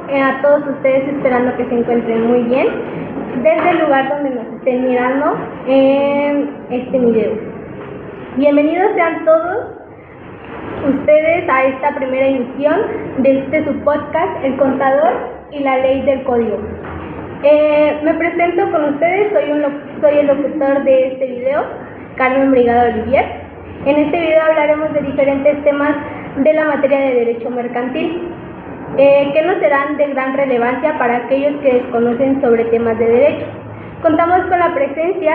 a todos ustedes, esperando que se encuentren muy bien desde el lugar donde nos estén mirando en este video. Bienvenidos sean todos ustedes a esta primera emisión de su podcast, El Contador y la Ley del Código. Me presento con ustedes, soy el locutor de este video, Carmen Brigada Olivier. En este video hablaremos de diferentes temas de la materia de Derecho Mercantil, que nos serán de gran relevancia para aquellos que desconocen sobre temas de derecho. Contamos con la presencia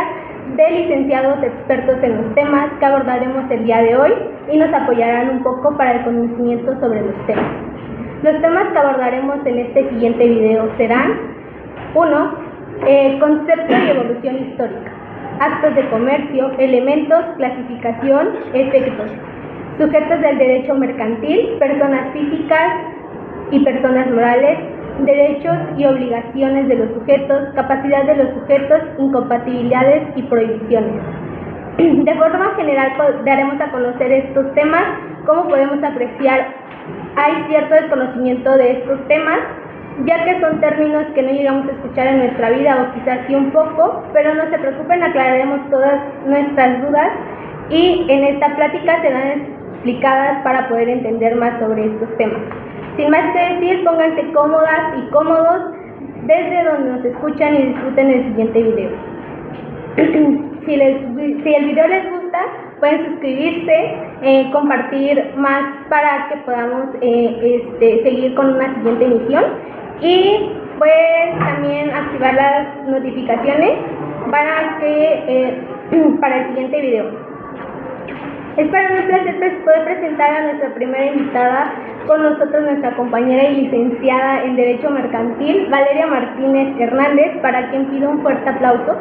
de licenciados expertos en los temas que abordaremos el día de hoy y nos apoyarán un poco para el conocimiento sobre los temas. Los temas que abordaremos en este siguiente video serán: 1. Concepto y evolución histórica, actos de comercio, elementos, clasificación, efectos, sujetos del derecho mercantil, personas físicas y personas morales, derechos y obligaciones de los sujetos, capacidad de los sujetos, incompatibilidades y prohibiciones. De forma general daremos a conocer estos temas. Como podemos apreciar, hay cierto desconocimiento de estos temas, ya que son términos que no llegamos a escuchar en nuestra vida, o quizás sí un poco, pero no se preocupen, aclararemos todas nuestras dudas y en esta plática serán explicadas para poder entender más sobre estos temas. Sin más que decir, pónganse cómodas y cómodos desde donde nos escuchan y disfruten el siguiente video. Si el video les gusta, pueden suscribirse, compartir más para que podamos seguir con una siguiente emisión, y pues también activar las notificaciones para el siguiente video. Es para mí un placer poder presentar a nuestra primera invitada, con nosotros nuestra compañera y licenciada en Derecho Mercantil, Valeria Martínez Hernández, para quien pido un fuerte aplauso.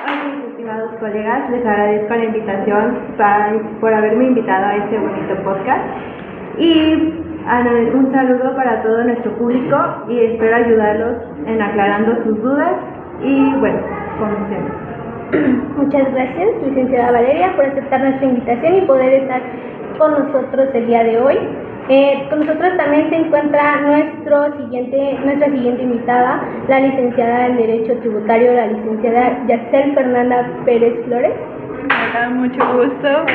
Hola, mis estimados colegas, les agradezco la invitación por haberme invitado a este bonito podcast, y un saludo para todo nuestro público y espero ayudarlos en aclarando sus dudas. Y bueno, comencemos. Muchas gracias, licenciada Valeria, por aceptar nuestra invitación y poder estar con nosotros el día de hoy. Con nosotros también se encuentra nuestra siguiente invitada, la licenciada en Derecho Tributario, la licenciada Yaxel Fernanda Pérez Flores. Hola, mucho gusto.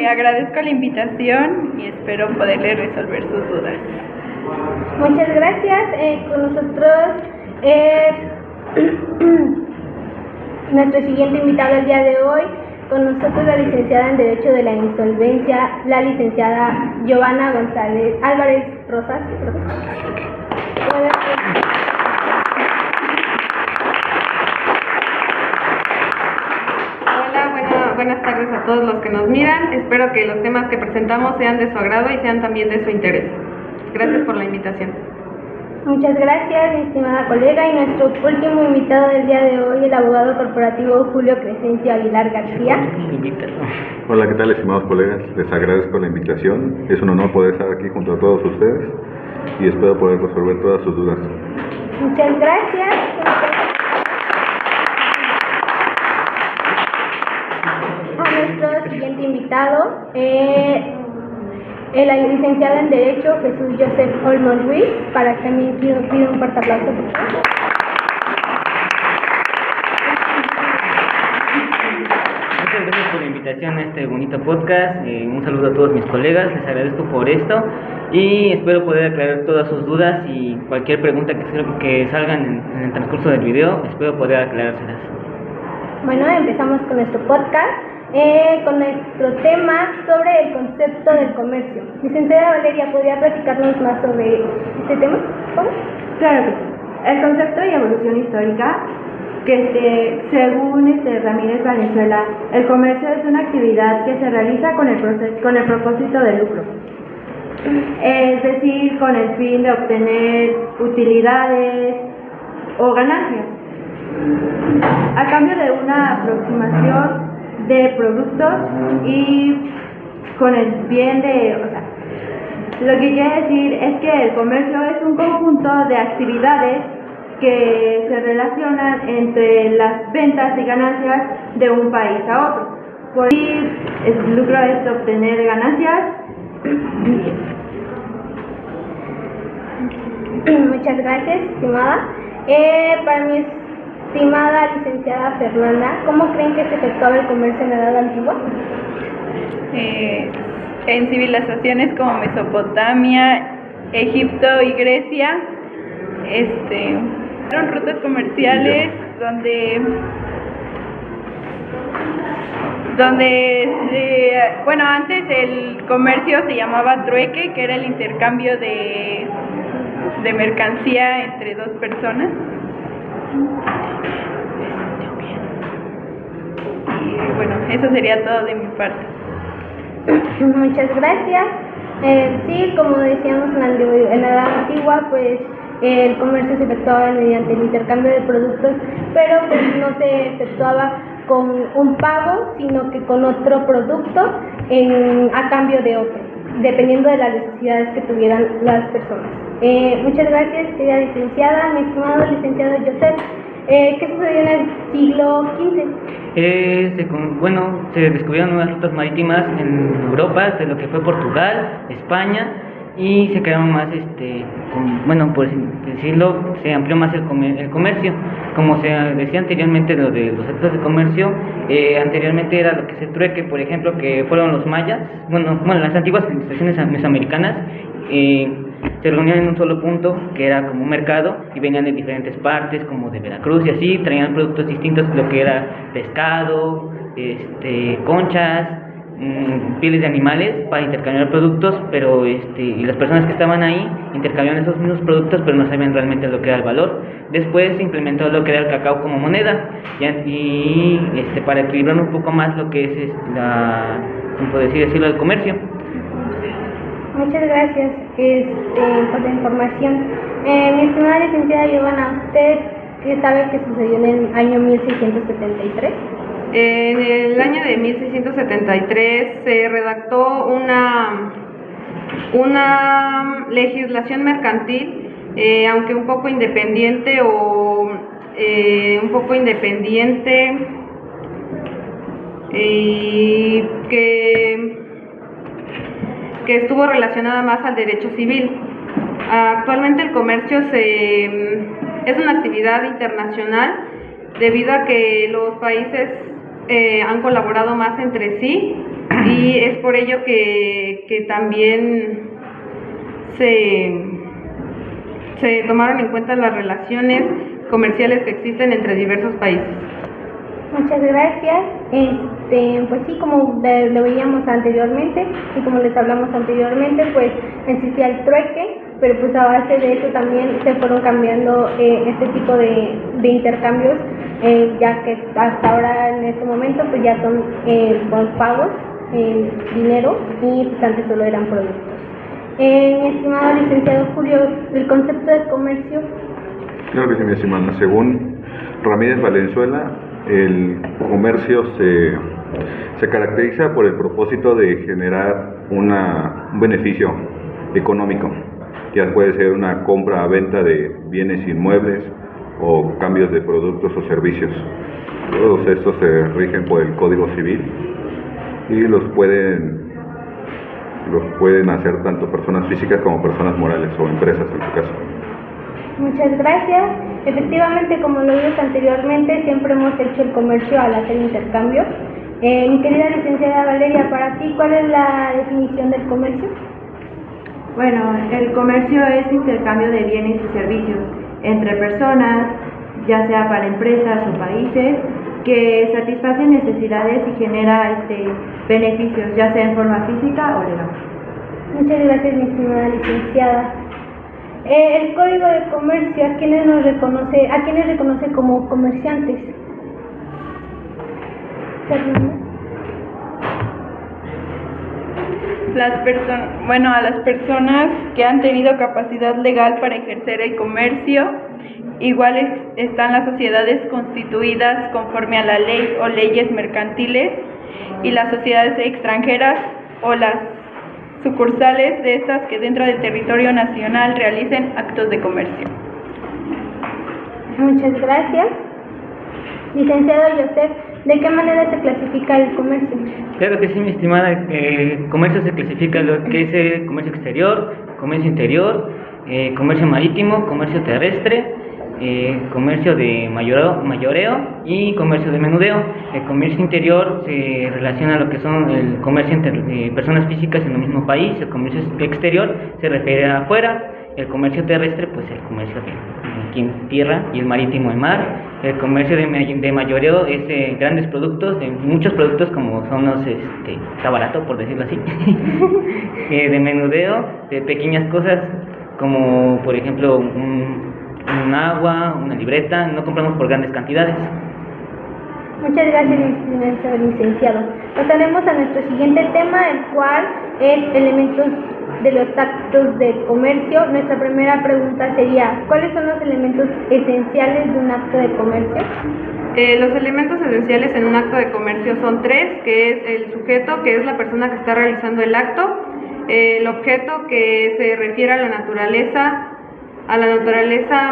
Agradezco la invitación y espero poderle resolver sus dudas. Muchas gracias. Con nosotros nuestro siguiente invitado el día de hoy. Con nosotros la licenciada en Derecho de la Insolvencia, la licenciada Giovanna González Álvarez Rosas. Buenas tardes a todos los que nos miran. Espero que los temas que presentamos sean de su agrado y sean también de su interés. Gracias por la invitación. Muchas gracias, mi estimada colega. Y nuestro último invitado del día de hoy, el abogado corporativo Julio Crescencio Aguilar García. Hola, ¿qué tal, estimados colegas? Les agradezco la invitación. Es un honor poder estar aquí junto a todos ustedes y espero poder resolver todas sus dudas. Muchas gracias. Nuestro siguiente invitado, el licenciado en Derecho Jesús Joseph Olmos Ruiz, para que también pido un fuerte aplauso, por favor. Muchas gracias por la invitación a este bonito podcast. Un saludo a todos mis colegas, les agradezco por esto y espero poder aclarar todas sus dudas y cualquier pregunta que salgan en el transcurso del video, espero poder aclarárselas. Bueno, empezamos con nuestro podcast. Con nuestro tema sobre el concepto del comercio. Licenciada Valeria, ¿podría platicarnos más sobre este tema? ¿Cómo? Claro que sí. El concepto y evolución histórica, según Ramírez Valenzuela, el comercio es una actividad que se realiza con el propósito de lucro, es decir, con el fin de obtener utilidades o ganancias, a cambio de una aproximación de productos y con el bien de, lo que quiere decir es que el comercio es un conjunto de actividades que se relacionan entre las ventas y ganancias de un país a otro. Por ahí el lucro es obtener ganancias. Muchas gracias, estimada. Para mi estimada licenciada Fernanda, ¿cómo creen que se efectuaba el comercio en la Edad Antigua? En civilizaciones como Mesopotamia, Egipto y Grecia, fueron rutas comerciales donde antes el comercio se llamaba trueque, que era el intercambio de mercancía entre dos personas. Y bueno, eso sería todo de mi parte. Muchas gracias. Sí, como decíamos en la Edad Antigua, pues el comercio se efectuaba mediante el intercambio de productos, pero pues no se efectuaba con un pago, sino que con otro producto a cambio de otro, dependiendo de las necesidades que tuvieran las personas. Muchas gracias, querida licenciada. Mi estimado licenciado Joseph, ¿qué sucedió en el siglo XV? Se descubrieron nuevas rutas marítimas en Europa, de lo que fue Portugal, España, y se crearon más, por decirlo, se amplió más el comercio. Como se decía anteriormente, lo de los actos de comercio, anteriormente era lo que se trueque, por ejemplo, que fueron los mayas, las antiguas civilizaciones mesoamericanas, se reunían en un solo punto, que era como un mercado, y venían de diferentes partes, como de Veracruz y así, traían productos distintos, lo que era pescado, conchas, pieles de animales para intercambiar productos, pero y las personas que estaban ahí intercambiaban esos mismos productos, pero no sabían realmente lo que era el valor. Después se implementó lo que era el cacao como moneda, para equilibrar un poco más lo que es el comercio. Muchas gracias por la información. Mi estimada licenciada Giovanna, ¿usted qué sabe que sucedió en el año 1673? En el año de 1673 se redactó una legislación mercantil, aunque un poco independiente y que estuvo relacionada más al derecho civil. Actualmente el comercio es una actividad internacional debido a que los países han colaborado más entre sí, y es por ello que también se tomaron en cuenta las relaciones comerciales que existen entre diversos países. Muchas gracias. Pues sí, como lo veíamos anteriormente y como les hablamos anteriormente, pues existía el trueque, pero pues a base de eso también se fueron cambiando este tipo de intercambios, ya que hasta ahora en este momento pues ya son con pagos, dinero, y pues antes solo eran productos. Mi estimado licenciado Julio, el concepto de comercio. Claro que sí, mi estimada. Según Ramírez Valenzuela, el comercio se caracteriza por el propósito de generar un beneficio económico, ya puede ser una compra-venta de bienes inmuebles o cambios de productos o servicios. Todos estos se rigen por el Código Civil y los pueden hacer tanto personas físicas como personas morales o empresas en su caso. Muchas gracias. Efectivamente, como lo vimos anteriormente, siempre hemos hecho el comercio al hacer intercambio. Mi querida licenciada Valeria, para ti, ¿cuál es la definición del comercio? Bueno, el comercio es intercambio de bienes y servicios entre personas, ya sea para empresas o países, que satisfacen necesidades y genera beneficios, ya sea en forma física o legal. Muchas gracias, mi estimada licenciada. El Código de Comercio, ¿a quiénes reconoce como comerciantes? Fernanda. A las personas que han tenido capacidad legal para ejercer el comercio. Igual están las sociedades constituidas conforme a la ley o leyes mercantiles, y las sociedades extranjeras o las sucursales de estas que dentro del territorio nacional realicen actos de comercio. Muchas gracias. Licenciado Joseph, ¿de qué manera se clasifica el comercio? Claro que sí, mi estimada. El comercio se clasifica lo que es el comercio exterior, comercio interior, comercio marítimo, comercio terrestre, comercio de mayoreo y comercio de menudeo. El comercio interior se relaciona a lo que son el comercio entre personas físicas en el mismo país. El comercio exterior se refiere a afuera. El comercio terrestre, pues el comercio de aquí en tierra, y el marítimo en mar. El comercio de mayoreo es de grandes productos, de muchos productos, como son los, está barato, por decirlo así. De menudeo, de pequeñas cosas, como por ejemplo un agua, una libreta. No compramos por grandes cantidades. Muchas gracias, licenciado. Pasaremos a nuestro siguiente tema, el cual es elementos de los actos de comercio. Nuestra primera pregunta sería, ¿cuáles son los elementos esenciales de un acto de comercio? Los elementos esenciales en un acto de comercio son tres, que es el sujeto, que es la persona que está realizando el acto, el objeto, que se refiere a la naturaleza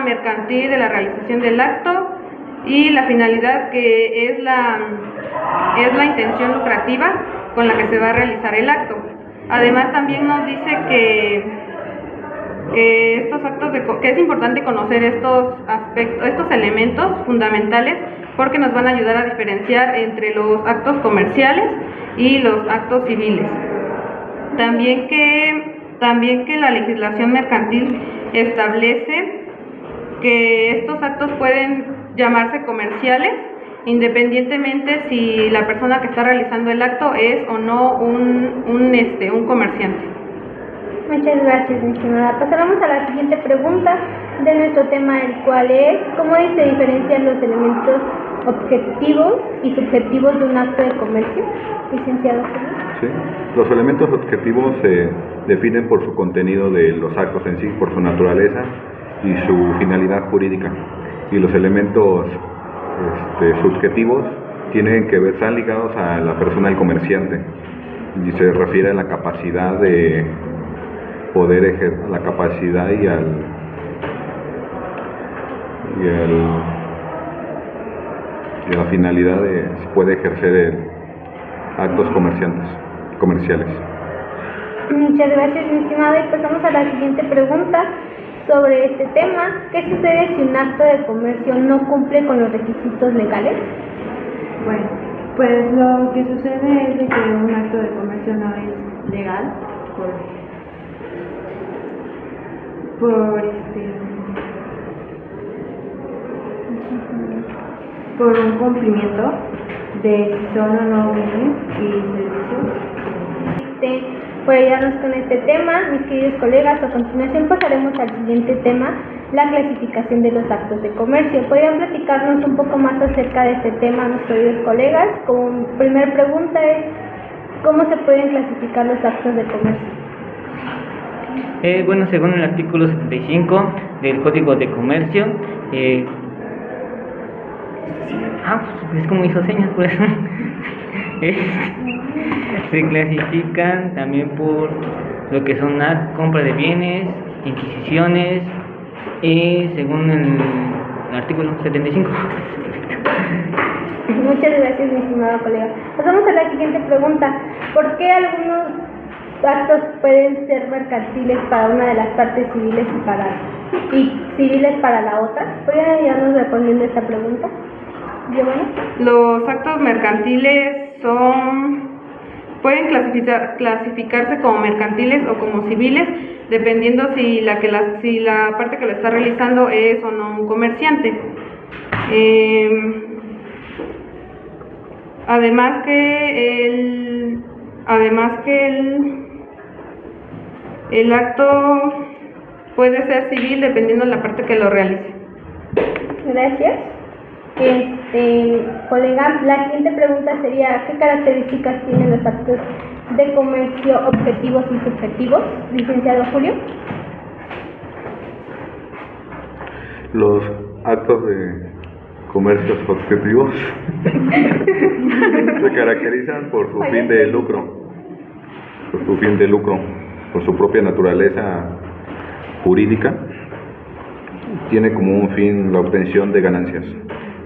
mercantil de la realización del acto, y la finalidad, que es la intención lucrativa con la que se va a realizar el acto. Además, también nos dice que estos actos que es importante conocer estos aspectos, estos elementos fundamentales, porque nos van a ayudar a diferenciar entre los actos comerciales y los actos civiles. También que la legislación mercantil establece que estos actos pueden llamarse comerciales, independientemente si la persona que está realizando el acto es o no un comerciante. Muchas gracias, mi estimada. Pasaremos a la siguiente pregunta de nuestro tema, el cual es, ¿cómo se diferencian los elementos objetivos y subjetivos de un acto de comercio? Licenciado. Sí, los elementos objetivos se definen por su contenido de los actos en sí, por su naturaleza y su finalidad jurídica. Y los elementos subjetivos tienen que ver, están ligados a la persona del comerciante, y se refiere a la capacidad de poder ejercer, la capacidad y a la finalidad de si puede ejercer actos comerciales. Muchas gracias, mi estimado, y pasamos a la siguiente pregunta sobre este tema. ¿Qué sucede si un acto de comercio no cumple con los requisitos legales? Bueno, pues lo que sucede es de que un acto de comercio no es legal por un cumplimiento de si son o no bienes y servicios. Por ayudarnos con este tema, mis queridos colegas, a continuación pasaremos al siguiente tema, la clasificación de los actos de comercio. ¿Podrían platicarnos un poco más acerca de este tema, mis queridos colegas? Como primera pregunta es, ¿cómo se pueden clasificar los actos de comercio? Bueno, según el artículo 75 del Código de Comercio, es como hizo señas por eso. Se clasifican también por lo que son la compra de bienes, inquisiciones, según el artículo 75. Muchas gracias, mi estimado colega. Pasamos a la siguiente pregunta. ¿Por qué algunos actos pueden ser mercantiles para una de las partes civiles y civiles para la otra? ¿Podrían ayudarnos respondiendo esta pregunta? Giovanni. Los actos mercantiles pueden clasificarse como mercantiles o como civiles, dependiendo si la parte que lo está realizando es o no un comerciante. Además que el acto puede ser civil dependiendo de la parte que lo realice. Gracias. Colega, la siguiente pregunta sería, ¿qué características tienen los actos de comercio objetivos y subjetivos? Licenciado Julio. Los actos de comercios objetivos se caracterizan por su fin de lucro, por su propia naturaleza jurídica, tiene como un fin la obtención de ganancias.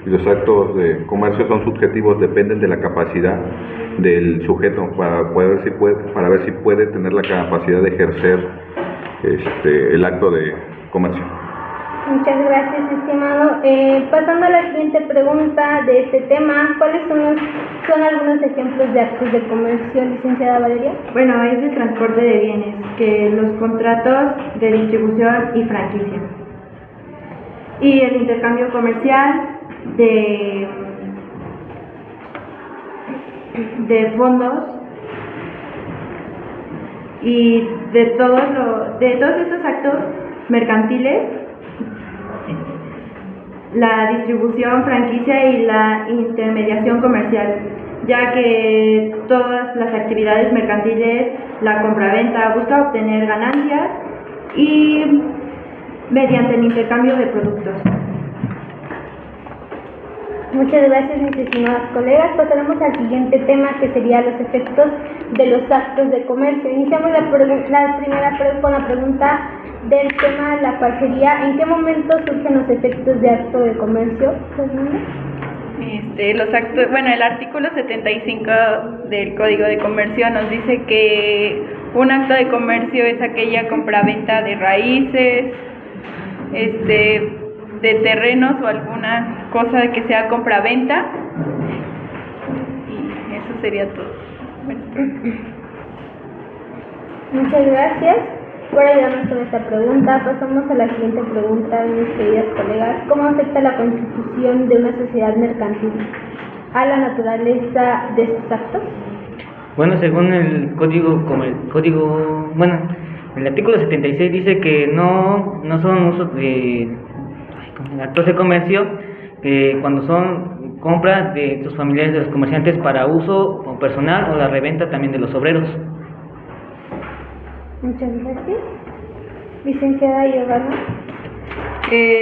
Y los actos de comercio son subjetivos, dependen de la capacidad del sujeto para ver si puede tener la capacidad de ejercer el acto de comercio. Muchas gracias, estimado. Pasando a la siguiente pregunta de este tema, ¿cuáles son algunos ejemplos de actos de comercio, licenciada Valeria? Bueno, es el transporte de bienes, que los contratos de distribución y franquicia. Y el intercambio comercial de fondos y de todos estos actos mercantiles, la distribución, franquicia y la intermediación comercial, ya que todas las actividades mercantiles, la compraventa, busca obtener ganancias y mediante el intercambio de productos. Muchas gracias, mis estimados colegas. Pasaremos al siguiente tema, que sería los efectos de los actos de comercio. Iniciamos la primera con la pregunta del tema, la cual sería: ¿en qué momento surgen los efectos de acto de comercio? El artículo 75 del Código de Comercio nos dice que un acto de comercio es aquella compraventa de raíces, de terrenos o alguna cosa que sea compraventa, y eso sería todo. Muchas gracias por ayudarnos con esta pregunta. Pasamos a la siguiente pregunta, mis queridas colegas: ¿cómo afecta la constitución de una sociedad mercantil a la naturaleza de sus actos? Bueno, según el el artículo 76 dice que no son usos de actos de comercio cuando son compras de sus familiares, de los comerciantes, para uso o personal, o la reventa también de los obreros. Muchas gracias. Licenciada Giovanna.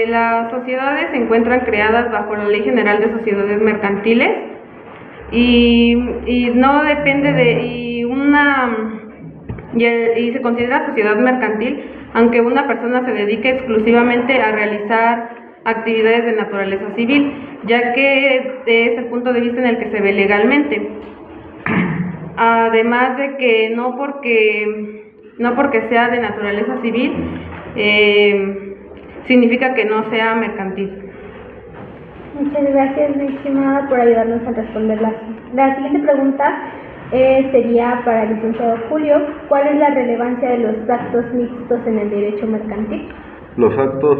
Las sociedades se encuentran creadas bajo la Ley General de Sociedades Mercantiles y no depende y se considera sociedad mercantil aunque una persona se dedique exclusivamente a realizar actividades de naturaleza civil, ya que es el punto de vista en el que se ve legalmente. Además de que no porque sea de naturaleza civil significa que no sea mercantil. Muchas gracias, mi estimada, por ayudarnos a responder la siguiente pregunta. Sería para el licenciado Julio: ¿cuál es la relevancia de los actos mixtos en el derecho mercantil? Los actos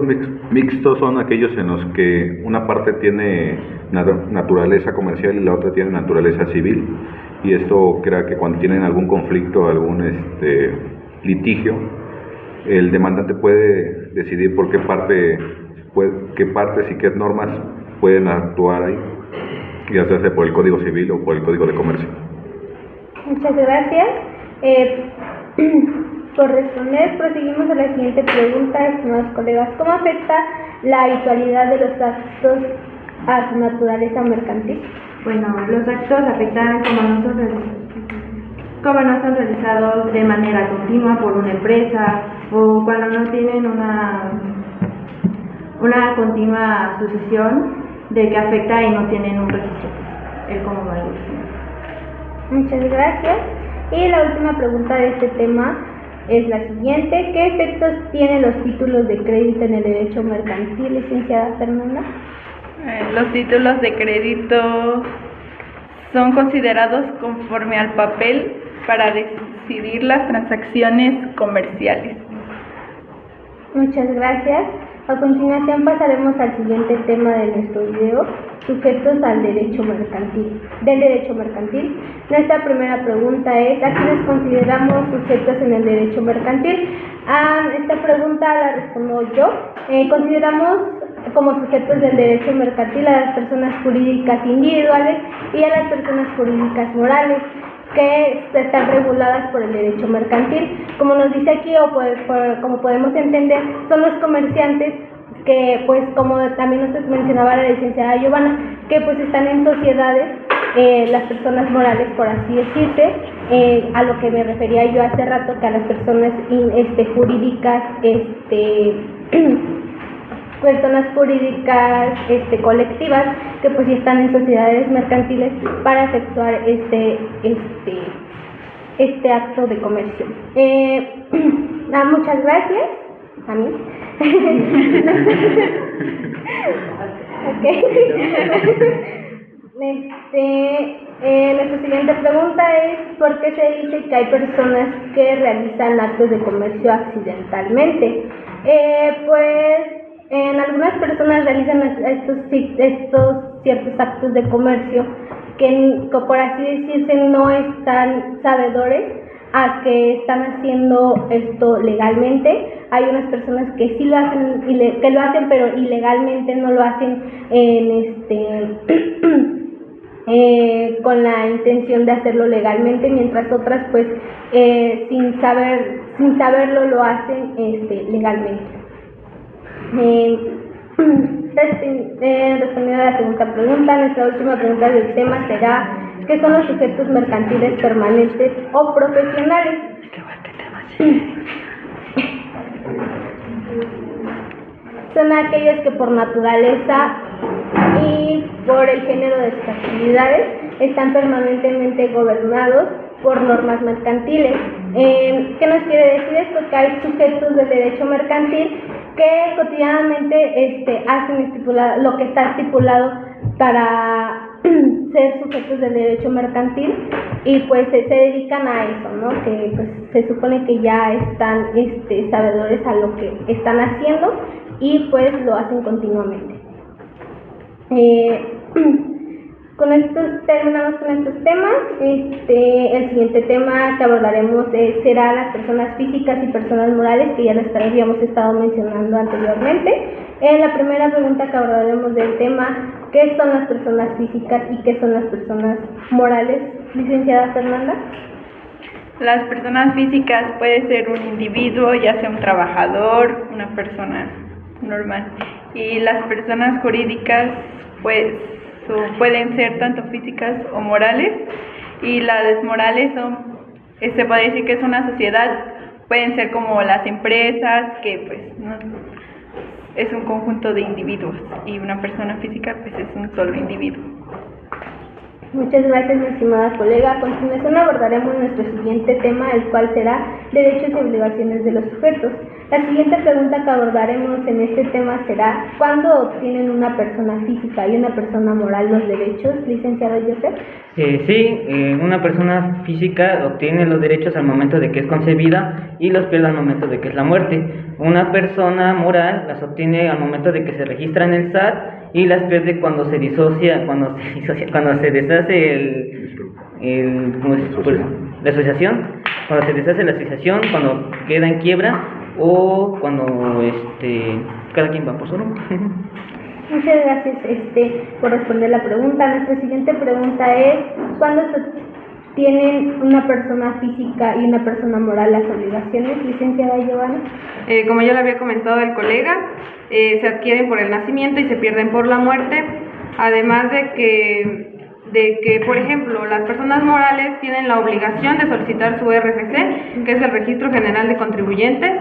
mixtos son aquellos en los que una parte tiene naturaleza comercial y la otra tiene naturaleza civil, y esto crea que cuando tienen algún conflicto, algún litigio, el demandante puede decidir por qué partes y qué normas pueden actuar ahí, ya sea por el Código Civil o por el Código de Comercio. Muchas gracias. Por responder, proseguimos a la siguiente pregunta, estimados colegas: ¿cómo afecta la habitualidad de los actos a su naturaleza mercantil? Bueno, los actos afectan como no son realizados de manera continua por una empresa, o cuando no tienen una continua sucesión de que afecta y no tienen un registro, como va a decir. Muchas gracias. Y la última pregunta de este tema es la siguiente: ¿qué efectos tienen los títulos de crédito en el derecho mercantil, licenciada Fernanda? Los títulos de crédito son considerados conforme al papel para decidir las transacciones comerciales. Muchas gracias. A continuación pasaremos al siguiente tema de nuestro video: sujetos del derecho mercantil. Nuestra primera pregunta es: ¿a quiénes consideramos sujetos en el derecho mercantil? Esta pregunta la respondo yo. Consideramos como sujetos del derecho mercantil a las personas jurídicas individuales y a las personas jurídicas morales que están reguladas por el derecho mercantil. Como nos dice aquí, como podemos entender, son los comerciantes que, pues, como también nos mencionaba la licenciada Giovanna, que pues están en sociedades, las personas morales, por así decirse, a lo que me refería yo hace rato, que a las personas jurídicas personas jurídicas colectivas que pues sí están en sociedades mercantiles para efectuar este acto de comercio. Muchas gracias a mí. Okay. Nuestra siguiente pregunta es: ¿por qué se dice que hay personas que realizan actos de comercio accidentalmente? Algunas personas realizan estos ciertos actos de comercio que, por así decirse, no están sabedores a que están haciendo esto legalmente. Hay unas personas que sí lo hacen, que lo hacen, pero ilegalmente, no lo hacen con la intención de hacerlo legalmente, mientras otras pues sin saberlo lo hacen legalmente. Respondiendo a la segunda pregunta, nuestra última pregunta del tema será: ¿qué son los sujetos mercantiles permanentes o profesionales? Son aquellos que por naturaleza y por el género de sus actividades están permanentemente gobernados por normas mercantiles. ¿Qué nos quiere decir esto? Que hay sujetos del derecho mercantil que cotidianamente hacen lo que está estipulado para ser sujetos del derecho mercantil y pues se dedican a eso, ¿no? Que pues se supone que ya están sabedores a lo que están haciendo y pues lo hacen continuamente. Terminamos con estos temas. El siguiente tema que abordaremos será las personas físicas y personas morales, que ya las habíamos estado mencionando anteriormente. La primera pregunta que abordaremos del tema: ¿qué son las personas físicas y qué son las personas morales? Licenciada Fernanda. Las personas físicas puede ser un individuo, ya sea un trabajador, una persona normal, y las personas jurídicas pues pueden ser tanto físicas o morales, y las morales son, se puede decir que es una sociedad, pueden ser como las empresas, que pues no, es un conjunto de individuos, y una persona física pues es un solo individuo. Muchas gracias, mi estimada colega. A continuación abordaremos nuestro siguiente tema, el cual será derechos y obligaciones de los sujetos. La siguiente pregunta que abordaremos en este tema será: ¿cuándo obtienen una persona física y una persona moral los derechos, licenciado Joseph? Una persona física obtiene los derechos al momento de que es concebida y los pierde al momento de que es la muerte. Una persona moral las obtiene al momento de que se registra en el SAT y las pierde cuando se disocia, cuando se deshace la asociación, cuando se deshace la asociación, cuando queda en quiebra o cuando cada quien va por su rumbo. Muchas gracias por responder la pregunta. Nuestra siguiente pregunta es: ¿cuándo se tienen una persona física y una persona moral las obligaciones, licenciada Giovanna? Como ya le había comentado el colega, se adquieren por el nacimiento y se pierden por la muerte, además de que, por ejemplo, las personas morales tienen la obligación de solicitar su RFC, que es el Registro General de Contribuyentes,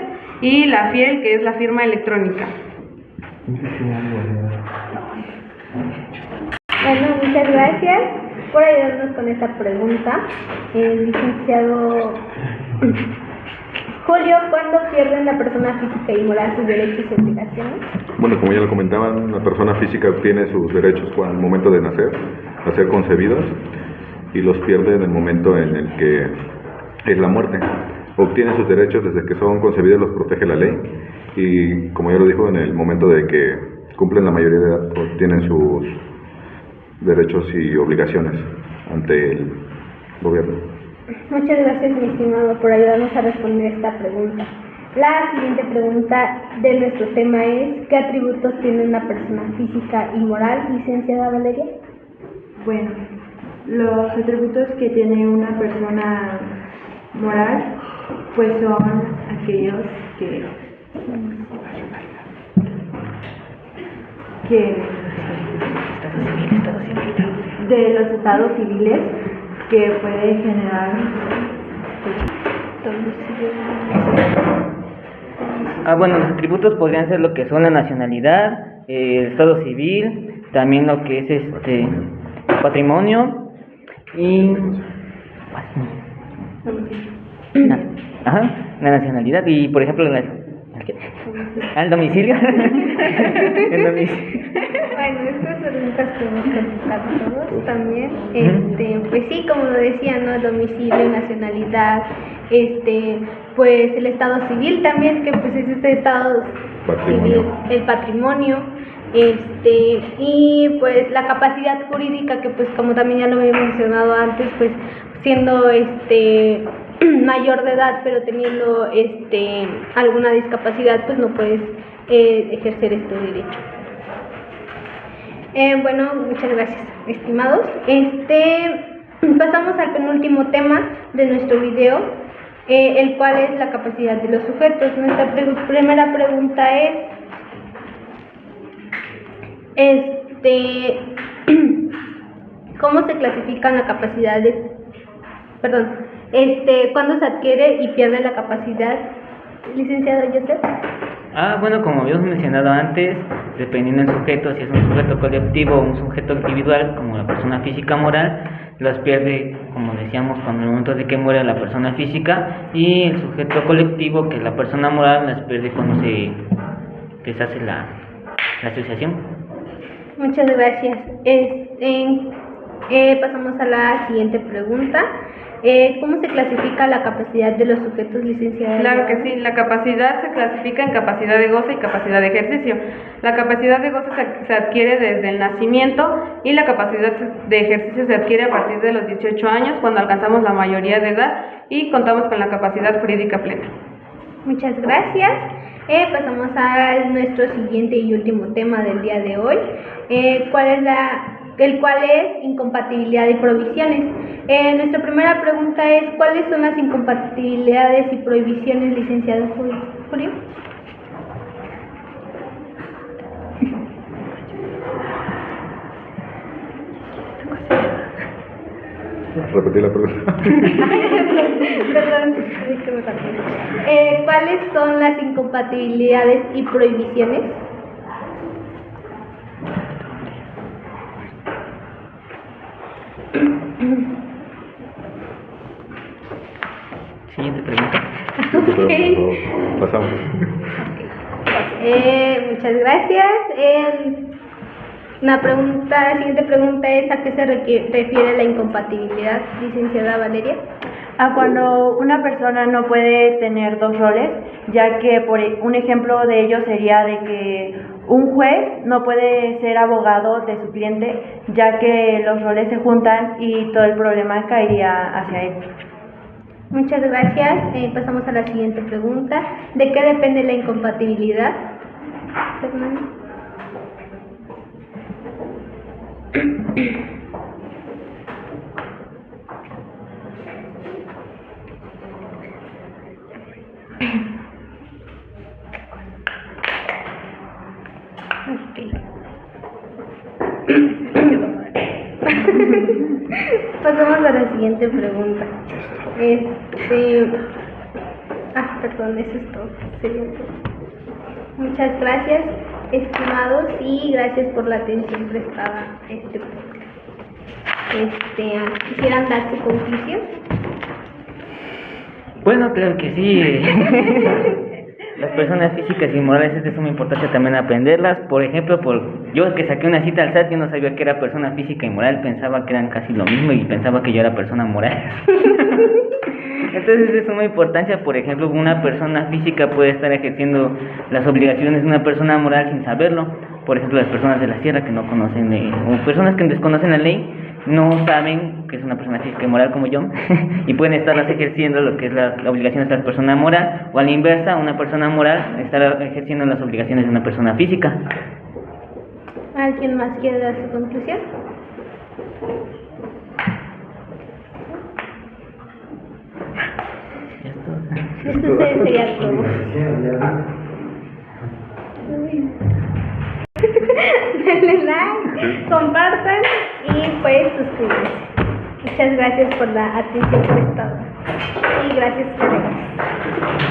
y la FIEL, que es la firma electrónica. Bueno, muchas gracias por ayudarnos con esta pregunta. Licenciado Julio, ¿cuándo pierden la persona física y moral sus derechos y obligaciones? Bueno, como ya lo comentaban, la persona física obtiene sus derechos al momento de nacer concebidos, y los pierde en el momento en el que es la muerte. Obtiene sus derechos desde que son concebidos, los protege la ley, y como ya lo dijo, en el momento de que cumplen la mayoría de edad, obtienen sus derechos y obligaciones ante el gobierno. Muchas gracias, mi estimado, por ayudarnos a responder esta pregunta. La siguiente pregunta de nuestro tema es: ¿qué atributos tiene una persona física y moral, licenciada Valeria? Bueno, los atributos que tiene una persona moral pues son aquellos que de los estados civiles que puede generar Bueno, los atributos podrían ser lo que son la nacionalidad, el estado civil, también lo que es patrimonio y la nacionalidad y por ejemplo el domicilio. El domicilio. Bueno, estas preguntas podemos contestar todos también. Pues sí, como lo decía, ¿no? El domicilio, nacionalidad, pues el estado civil también, que pues es este estado civil, el patrimonio, y pues la capacidad jurídica, que pues como también ya lo había mencionado antes, pues siendo mayor de edad pero teniendo alguna discapacidad, pues no puedes ejercer este derecho. Bueno, muchas gracias, estimados. Pasamos al penúltimo tema de nuestro video, el cual es la capacidad de los sujetos. Nuestra primera pregunta es, ¿cómo se clasifican la capacidad ¿cuándo se adquiere y pierde la capacidad, licenciado Joseph? Bueno, como habíamos mencionado antes, dependiendo del sujeto, si es un sujeto colectivo o un sujeto individual, como la persona física moral, las pierde, como decíamos, cuando en el momento de que muere la persona física, y el sujeto colectivo, que es la persona moral, las pierde cuando se deshace la asociación. Muchas gracias. Pasamos a la siguiente pregunta. ¿Cómo se clasifica la capacidad de los sujetos, licenciados? Claro que sí, la capacidad se clasifica en capacidad de goce y capacidad de ejercicio. La capacidad de goce se adquiere desde el nacimiento y la capacidad de ejercicio se adquiere a partir de los 18 años, cuando alcanzamos la mayoría de edad y contamos con la capacidad jurídica plena. Muchas gracias. Pasamos a nuestro siguiente y último tema del día de hoy, el cual es incompatibilidad y prohibiciones. Nuestra primera pregunta es, ¿cuáles son las incompatibilidades y prohibiciones, licenciado Julio? Repetir la pregunta. Perdón, ¿cuáles son las incompatibilidades y prohibiciones? Siguiente pregunta. Okay. Pasamos. Muchas gracias. La siguiente pregunta es, ¿a qué se refiere la incompatibilidad, licenciada Valeria? A cuando una persona no puede tener dos roles, ya que un ejemplo de ello sería de que un juez no puede ser abogado de su cliente, ya que los roles se juntan y todo el problema caería hacia él. Muchas gracias. Pasamos a la siguiente pregunta. ¿De qué depende la incompatibilidad, Fernando? Pasamos a la siguiente pregunta. Perdón, eso es todo. Sería todo. Muchas gracias, estimados, y gracias por la atención prestada a este podcast. ¿Quisieran dar su conclusión? Bueno, claro que sí. Las personas físicas y morales es de suma importancia también aprenderlas. Por ejemplo, yo que saqué una cita al SAT, yo no sabía que era persona física y moral, pensaba que eran casi lo mismo y pensaba que yo era persona moral. Entonces es de suma importancia. Por ejemplo, una persona física puede estar ejerciendo las obligaciones de una persona moral sin saberlo. Por ejemplo, las personas de la sierra que no conocen, o personas que desconocen la ley, no saben que es una persona física y moral como yo y pueden estarlas ejerciendo lo que es la obligación de la persona moral, o a la inversa, una persona moral estar ejerciendo las obligaciones de una persona física. ¿Alguien más quiere dar su conclusión? Esto sería todo. Denle like, compartan y pues suscríbanse. Muchas gracias por la atención prestada y gracias, colegas.